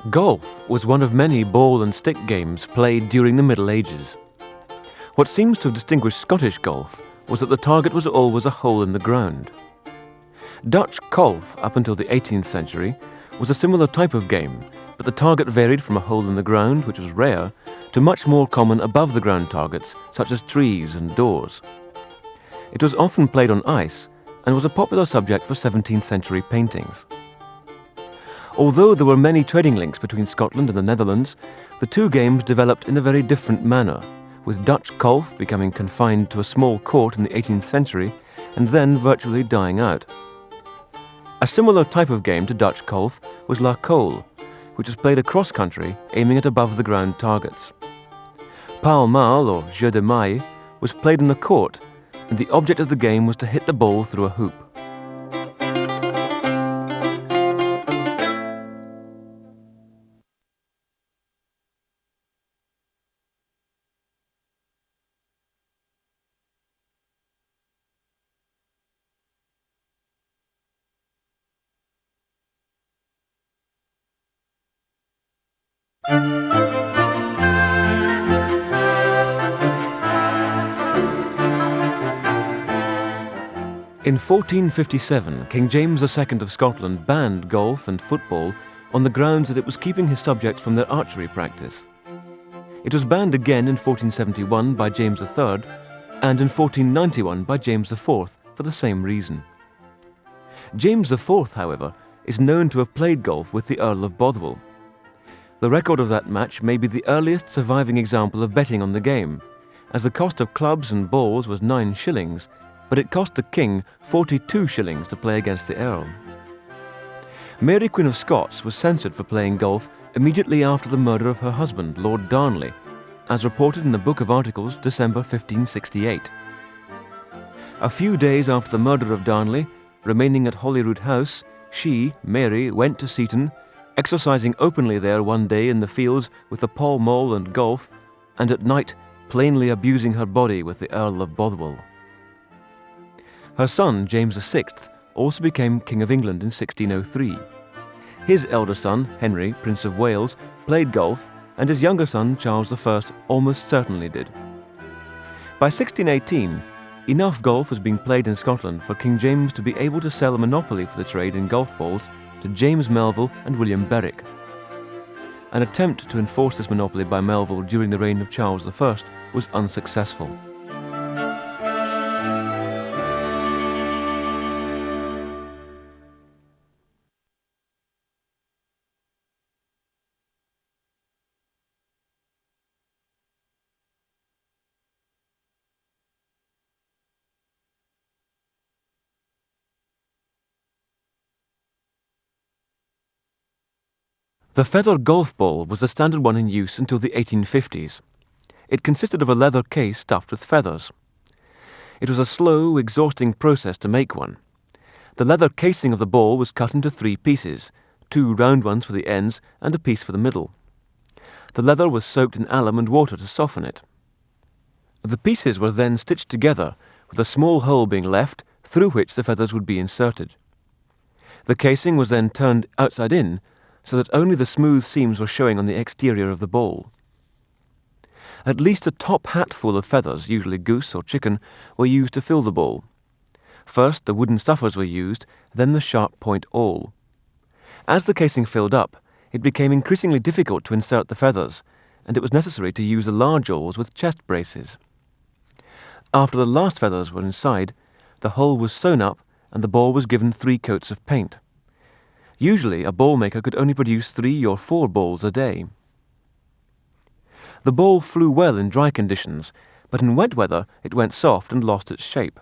Golf was one of many ball and stick games played during the Middle Ages. What seems to have distinguished Scottish golf was that the target was always a hole in the ground. Dutch golf, up until the 18th century, was a similar type of game, but the target varied from a hole in the ground, which was rare, to much more common above-the-ground targets, such as trees and doors. It was often played on ice and was a popular subject for 17th century paintings. Although there were many trading links between Scotland and the Netherlands, the two games developed in a very different manner, with Dutch golf becoming confined to a small court in the 18th century and then virtually dying out. A similar type of game to Dutch golf was la colle, which was played across country, aiming at above-the-ground targets. Pall Mall, or jeu de maille, was played in the court, and the object of the game was to hit the ball through a hoop. In 1457, King James II of Scotland banned golf and football on the grounds that it was keeping his subjects from their archery practice. It was banned again in 1471 by James III and in 1491 by James IV for the same reason. James IV, however, is known to have played golf with the Earl of Bothwell. The record of that match may be the earliest surviving example of betting on the game, as the cost of clubs and balls was 9 shillings, but it cost the king 42 shillings to play against the Earl. Mary Queen of Scots was censured for playing golf immediately after the murder of her husband, Lord Darnley, as reported in the Book of Articles, December 1568. A few days after the murder of Darnley, remaining at Holyrood House, she, Mary, went to Seaton, exercising openly there one day in the fields with the Pall Mall and golf, and at night plainly abusing her body with the Earl of Bothwell. Her son, James VI, also became King of England in 1603. His elder son, Henry, Prince of Wales, played golf, and his younger son, Charles I, almost certainly did. By 1618, enough golf was being played in Scotland for King James to be able to sell a monopoly for the trade in golf balls to James Melville and William Berwick. An attempt to enforce this monopoly by Melville during the reign of Charles I was unsuccessful. The feather golf ball was the standard one in use until the 1850s. It consisted of a leather case stuffed with feathers. It was a slow, exhausting process to make one. The leather casing of the ball was cut into 3 pieces, 2 round ones for the ends and a piece for the middle. The leather was soaked in alum and water to soften it. The pieces were then stitched together, with a small hole being left through which the feathers would be inserted. The casing was then turned outside in, so that only the smooth seams were showing on the exterior of the ball. At least a top hatful of feathers, usually goose or chicken, were used to fill the ball. First the wooden stuffers were used, then the sharp point awl. As the casing filled up, it became increasingly difficult to insert the feathers, and it was necessary to use the large awls with chest braces. After the last feathers were inside, the hole was sewn up and the ball was given 3 coats of paint. Usually, a ball maker could only produce 3 or 4 balls a day. The ball flew well in dry conditions, but in wet weather it went soft and lost its shape.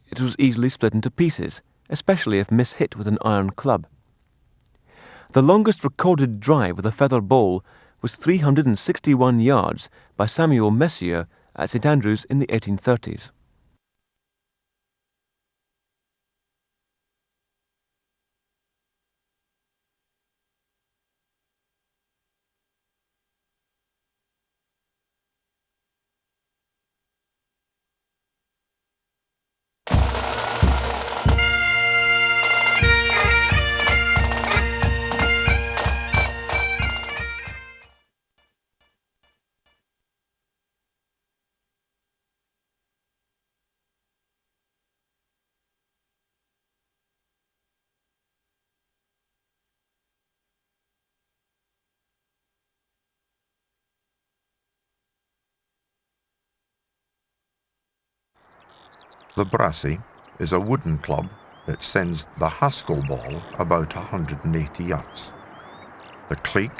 It was easily split into pieces, especially if mishit with an iron club. The longest recorded drive with a feather ball was 361 yards by Samuel Messier at St Andrews in the 1830s. The brassy is a wooden club that sends the Haskell ball about 180 yards. The cleek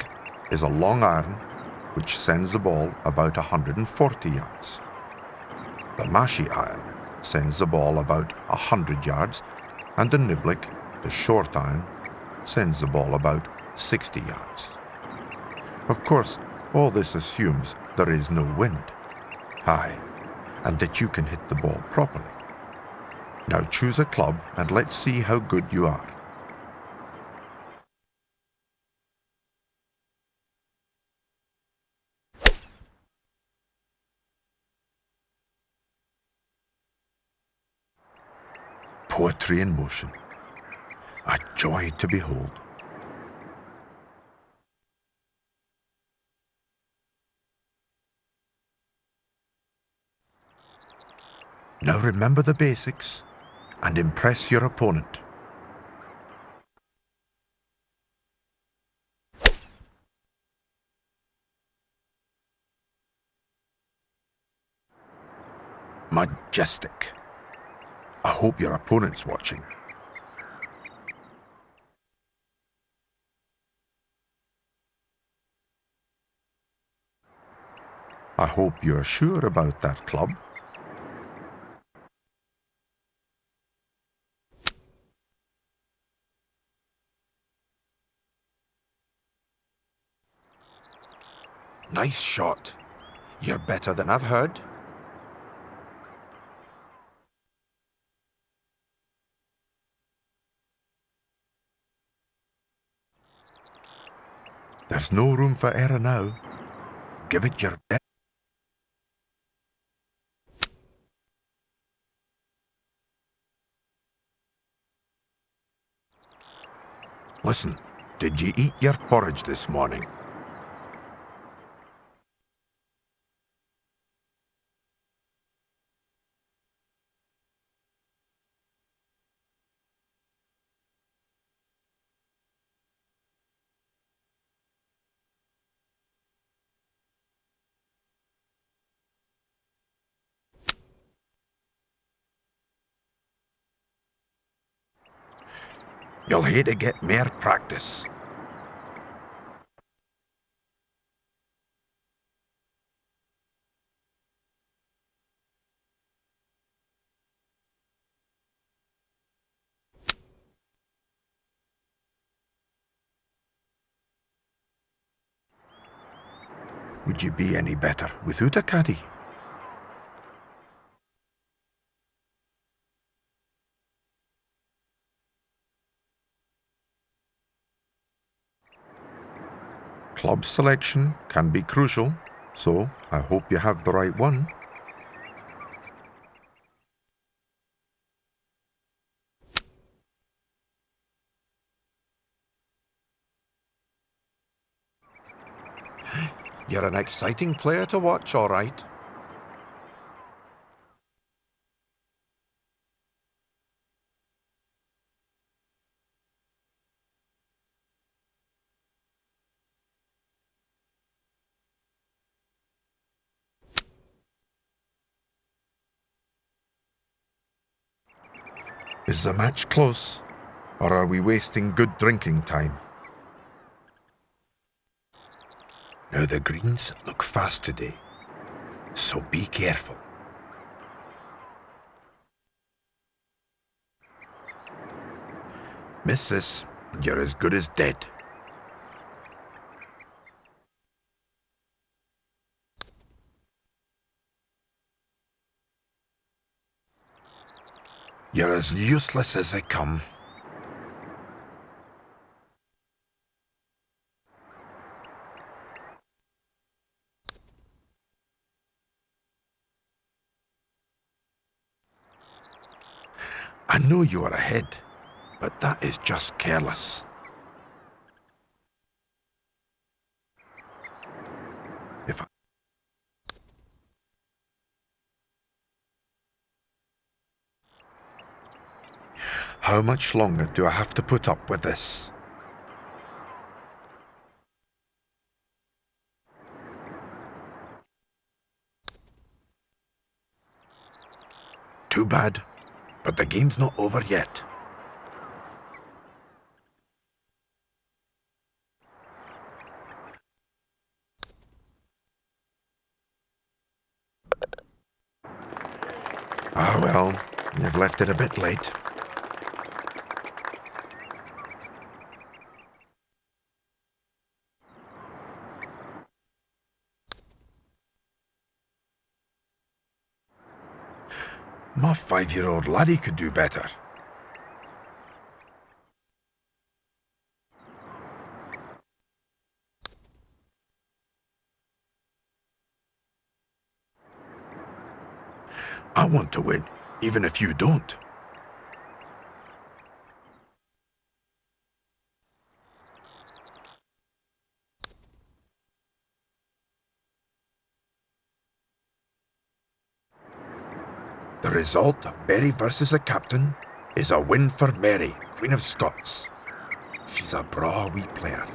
is a long iron which sends the ball about 140 yards. The mashie iron sends the ball about 100 yards, and the niblick, the short iron, sends the ball about 60 yards. Of course, all this assumes there is no wind. Aye, and that you can hit the ball properly. Now choose a club and let's see how good you are. Poetry in motion. A joy to behold. Now remember the basics and impress your opponent. Majestic. I hope your opponent's watching. I hope you're sure about that club. Nice shot. You're better than I've heard. There's no room for error now. Give it your best. Listen, did you eat your porridge this morning? You'll hate to get more practice. Would you be any better without a caddy? Club selection can be crucial, so I hope you have the right one. You're an exciting player to watch, all right. Is the match close, or are we wasting good drinking time? Now the greens look fast today, so be careful. Miss this, and you're as good as dead. You're as useless as they come. I know you are ahead, but that is just careless. If I... How much longer do I have to put up with this? Too bad, but the game's not over yet. Ah well, you've left it a bit late. My 5-year-old laddie could do better. I want to win, even if you don't. The result of Mary versus a captain is a win for Mary, Queen of Scots. She's a braw wee player.